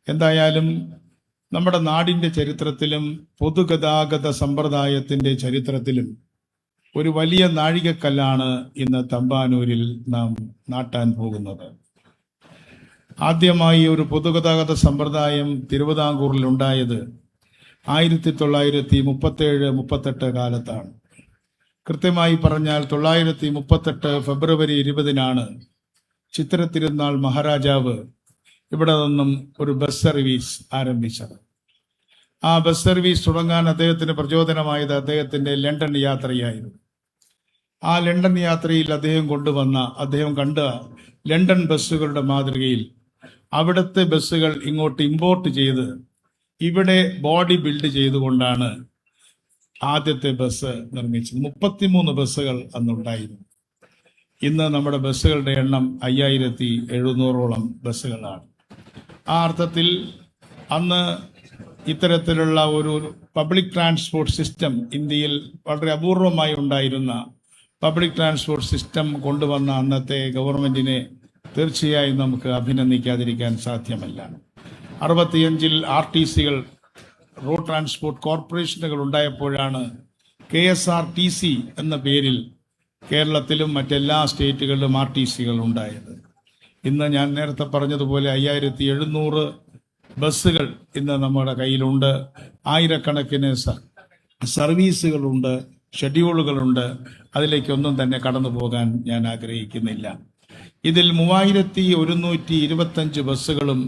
എന്തായാലും നമ്മുടെ നാടിൻ്റെ ചരിത്രത്തിലും പൊതുഗതാഗത സമ്പ്രദായത്തിൻ്റെ ചരിത്രത്തിലും ഒരു വലിയ നാഴികക്കല്ലാണ് ഇന്ന് തമ്പാനൂരിൽ നാം നാട്ടാൻ പോകുന്നത്. ആദ്യമായി ഒരു പൊതുഗതാഗത സമ്പ്രദായം തിരുവിതാംകൂറിൽ ഉണ്ടായത് 1937-38 കാലത്താണ്. കൃത്യമായി പറഞ്ഞാൽ 938 ഫെബ്രുവരി 20-നാണ് ചിത്തിരത്തിരുന്നാൾ മഹാരാജാവ് ഇവിടെ നിന്നും ഒരു ബസ് സർവീസ് ആരംഭിച്ചത്. ആ ബസ് സർവീസ് തുടങ്ങാൻ അദ്ദേഹത്തിന് പ്രചോദനമായത് അദ്ദേഹത്തിന്റെ ലണ്ടൻ യാത്രയായിരുന്നു. ആ ലണ്ടൻ യാത്രയിൽ അദ്ദേഹം കണ്ട ലണ്ടൻ ബസ്സുകളുടെ മാതൃകയിൽ അവിടുത്തെ ബസ്സുകൾ ഇങ്ങോട്ട് ഇമ്പോർട്ട് ചെയ്ത് ഇവിടെ ബോഡി ബിൽഡ് ചെയ്തുകൊണ്ടാണ് ആദ്യത്തെ ബസ് നിർമ്മിച്ചത്. 33 ബസ്സുകൾ അന്നുണ്ടായിരുന്നു. ഇന്ന് നമ്മുടെ ബസ്സുകളുടെ എണ്ണം 5700ഓളം ബസ്സുകളാണ്. ആ അർത്ഥത്തിൽ അന്ന് ഇത്തരത്തിലുള്ള ഒരു പബ്ലിക് ട്രാൻസ്പോർട്ട് സിസ്റ്റം ഇന്ത്യയിൽ വളരെ അപൂർവമായി ഉണ്ടായിരുന്ന പബ്ലിക് ട്രാൻസ്പോർട്ട് സിസ്റ്റം കൊണ്ടുവന്ന അന്നത്തെ ഗവൺമെന്റിനെ തീർച്ചയായും നമുക്ക് അഭിനന്ദിക്കാതിരിക്കാൻ സാധ്യമല്ല. 65 RTCകൾ, റോഡ് ട്രാൻസ്പോർട്ട് കോർപ്പറേഷനുകൾ ഉണ്ടായപ്പോഴാണ് KSRTC എന്ന പേരിൽ കേരളത്തിലും മറ്റെല്ലാ സ്റ്റേറ്റുകളിലും RTCകൾ ഉണ്ടായത്. ഇന്ന് ഞാൻ നേരത്തെ പറഞ്ഞതുപോലെ 5700 ബസ്സുകൾ ഇന്ന് നമ്മുടെ കയ്യിലുണ്ട്. ആയിരക്കണക്കിന് സർവീസുകളുണ്ട്, ഷെഡ്യൂളുകളുണ്ട്. അതിലേക്കൊന്നും തന്നെ കടന്നു പോകാൻ ഞാൻ ആഗ്രഹിക്കുന്നില്ല. ഇതിൽ 3125 ബസ്സുകളും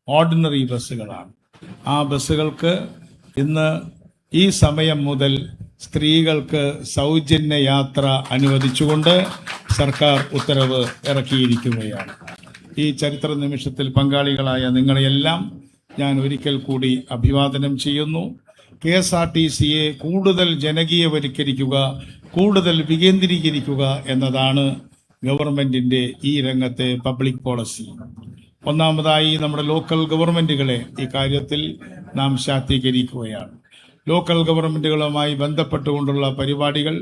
ഓർഡിനറി ബസ്സുകളാണ്. ആ ബസ്സുകൾക്ക് ഇന്ന് ഈ സമയം മുതൽ സ്ത്രീകൾക്ക് സൗജന്യ യാത്ര അനുവദിച്ചുകൊണ്ട് സർക്കാർ ഉത്തരവ് ഇറക്കിയിരിക്കുകയാണ്. ഈ ചരിത്ര നിമിഷത്തിൽ പങ്കാളികളായ നിങ്ങളെയെല്ലാം ഞാൻ ഒരിക്കൽ കൂടി അഭിവാദനം ചെയ്യുന്നു. KSRTCയെ കൂടുതൽ ജനകീയവൽക്കരിക്കുക, കൂടുതൽ വികേന്ദ്രീകരിക്കുക എന്നതാണ് ഗവൺമെന്റിന്റെ ഈ രംഗത്തെ പബ്ലിക് പോളിസി. ഒന്നാമതായി നമ്മുടെ ലോക്കൽ ഗവൺമെന്റുകളെ ഈ കാര്യത്തിൽ നാം ശാക്തീകരിക്കുകയാണ്. ലോക്കൽ ഗവൺമെന്റുകളുമായി ബന്ധപ്പെട്ടുകൊണ്ടുള്ള പരിപാടികൾ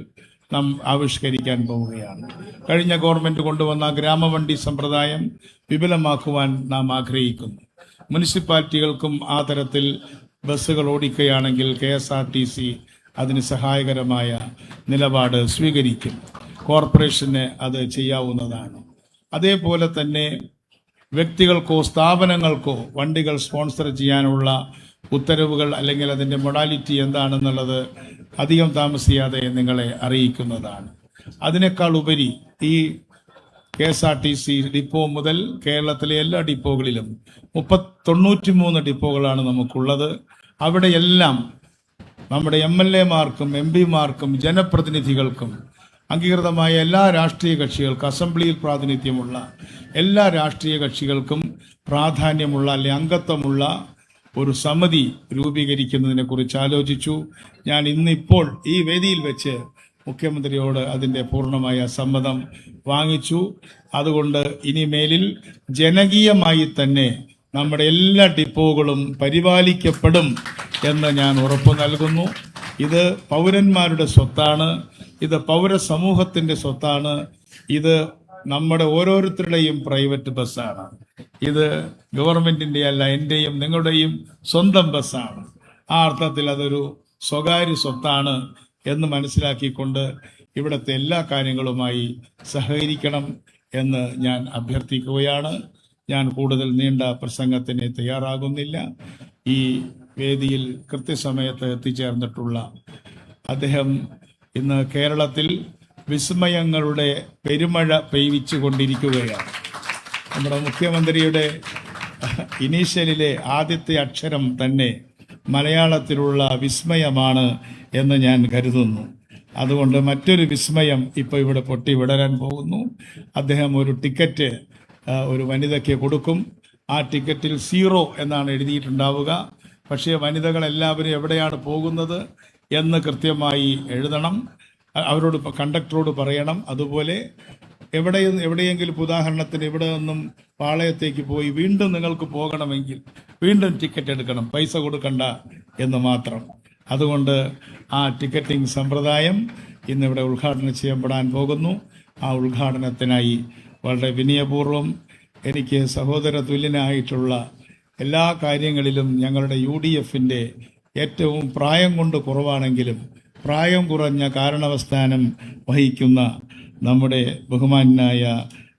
നാം ആവിഷ്കരിക്കാൻ പോവുകയാണ്. കഴിഞ്ഞ ഗവൺമെന്റ് കൊണ്ടുവന്ന ഗ്രാമവണ്ടി സമ്പ്രദായം വിപുലമാക്കുവാൻ നാം ആഗ്രഹിക്കുന്നു. മുനിസിപ്പാലിറ്റികൾക്കും ആ തരത്തിൽ ബസ്സുകൾ ഓടിക്കുകയാണെങ്കിൽ KSRTC അതിന് സഹായകരമായ നിലപാട് സ്വീകരിക്കും. കോർപ്പറേഷന് അത് ചെയ്യാവുന്നതാണ്. അതേപോലെ തന്നെ വ്യക്തികൾക്കോ സ്ഥാപനങ്ങൾക്കോ വണ്ടികൾ സ്പോൺസർ ചെയ്യാനുള്ള ഉത്തരവുകൾ അല്ലെങ്കിൽ അതിൻ്റെ മൊഡാലിറ്റി എന്താണെന്നുള്ളത് അധികം താമസിയാതെ നിങ്ങളെ അറിയിക്കുന്നതാണ്. അതിനേക്കാൾ ഉപരി ഈ KSRTC ഡിപ്പോ മുതൽ കേരളത്തിലെ എല്ലാ ഡിപ്പോകളിലും 93 ഡിപ്പോകളാണ് നമുക്കുള്ളത്. അവിടെയെല്ലാം നമ്മുടെ MLA-മാർക്കും MP-മാർക്കും ജനപ്രതിനിധികൾക്കും അംഗീകൃതമായ എല്ലാ രാഷ്ട്രീയ കക്ഷികൾക്കും, അസംബ്ലിയിൽ പ്രാതിനിധ്യമുള്ള എല്ലാ രാഷ്ട്രീയ കക്ഷികൾക്കും പ്രാധാന്യമുള്ള അല്ലെങ്കിൽ അംഗത്വമുള്ള ഒരു സമിതി രൂപീകരിക്കുന്നതിനെ കുറിച്ച് ആലോചിച്ചു. ഞാൻ ഇന്നിപ്പോൾ ഈ വേദിയിൽ വെച്ച് മുഖ്യമന്ത്രിയോട് അതിൻ്റെ പൂർണ്ണമായ സമ്മതം വാങ്ങിച്ചു. അതുകൊണ്ട് ഇനിമേലിൽ ജനകീയമായി തന്നെ നമ്മുടെ എല്ലാ ഡിപ്പോകളും പരിപാലിക്കപ്പെടും എന്ന് ഞാൻ ഉറപ്പു നൽകുന്നു. ഇത് പൗരന്മാരുടെ സ്വത്താണ്, ഇത് പൗരസമൂഹത്തിന്റെ സ്വത്താണ്, ഇത് നമ്മുടെ ഓരോരുത്തരുടെയും പ്രൈവറ്റ് ബസ്സാണ്. ഇത് ഗവൺമെന്റിന്റെ അല്ല, എന്റെയും നിങ്ങളുടെയും സ്വന്തം ബസ്സാണ്. ആ അർത്ഥത്തിൽ അതൊരു സ്വകാര്യ സ്വത്താണ് എന്ന് മനസ്സിലാക്കിക്കൊണ്ട് ഇവിടുത്തെ എല്ലാ കാര്യങ്ങളുമായി സഹകരിക്കണം എന്ന് ഞാൻ അഭ്യർത്ഥിക്കുകയാണ്. ഞാൻ കൂടുതൽ നീണ്ട പ്രസംഗത്തിന് തയ്യാറാകുന്നില്ല. ഈ വേദിയിൽ കൃത്യസമയത്ത് എത്തിച്ചേർന്നിട്ടുള്ള അദ്ദേഹം ഇന്ന് കേരളത്തിൽ വിസ്മയങ്ങളുടെ പെരുമഴ പെയ്വിച്ചു കൊണ്ടിരിക്കുകയാണ്. നമ്മുടെ മുഖ്യമന്ത്രിയുടെ ഇനീഷ്യലിലെ ആദ്യത്തെ അക്ഷരം തന്നെ മലയാളത്തിലുള്ള വിസ്മയമാണ് എന്ന് ഞാൻ കരുതുന്നു. അതുകൊണ്ട് മറ്റൊരു വിസ്മയം ഇപ്പോൾ ഇവിടെ പൊട്ടി വിടരാൻ പോകുന്നു. അദ്ദേഹം ഒരു ടിക്കറ്റ് ഒരു വനിതയ്ക്ക് കൊടുക്കും. ആ ടിക്കറ്റിൽ 0 എന്നാണ് എഴുതിയിട്ടുണ്ടാവുക. പക്ഷേ വനിതകളെല്ലാവരും എവിടെയാണ് പോകുന്നത് എന്ന് കൃത്യമായി എഴുതണം. അവരോട് കണ്ടക്ടറോട് പറയണം. അതുപോലെ എവിടെയെങ്കിലും ഉദാഹരണത്തിന് ഇവിടെ നിന്നും പാളയത്തേക്ക് പോയി വീണ്ടും നിങ്ങൾക്ക് പോകണമെങ്കിൽ വീണ്ടും ടിക്കറ്റ് എടുക്കണം, പൈസ കൊടുക്കണ്ട എന്ന് മാത്രം. അതുകൊണ്ട് ആ ടിക്കറ്റിംഗ് സമ്പ്രദായം ഇന്നിവിടെ ഉദ്ഘാടനം ചെയ്യപ്പെടാൻ പോകുന്നു. ആ ഉദ്ഘാടനത്തിനായി വളരെ വിനയപൂർവ്വം എനിക്ക് സഹോദര തുല്യനായിട്ടുള്ള എല്ലാ കാര്യങ്ങളിലും ഞങ്ങളുടെ UDFന്റെ ഏറ്റവും പ്രായം കൊണ്ട് കുറവാണെങ്കിലും പ്രായം കുറഞ്ഞ കാരണവസ്ഥാനം വഹിക്കുന്ന നമ്മുടെ ബഹുമാന്യനായ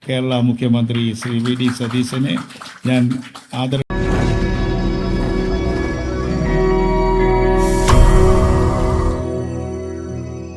കേരള മുഖ്യമന്ത്രി ശ്രീ VD സതീശനെ ഞാൻ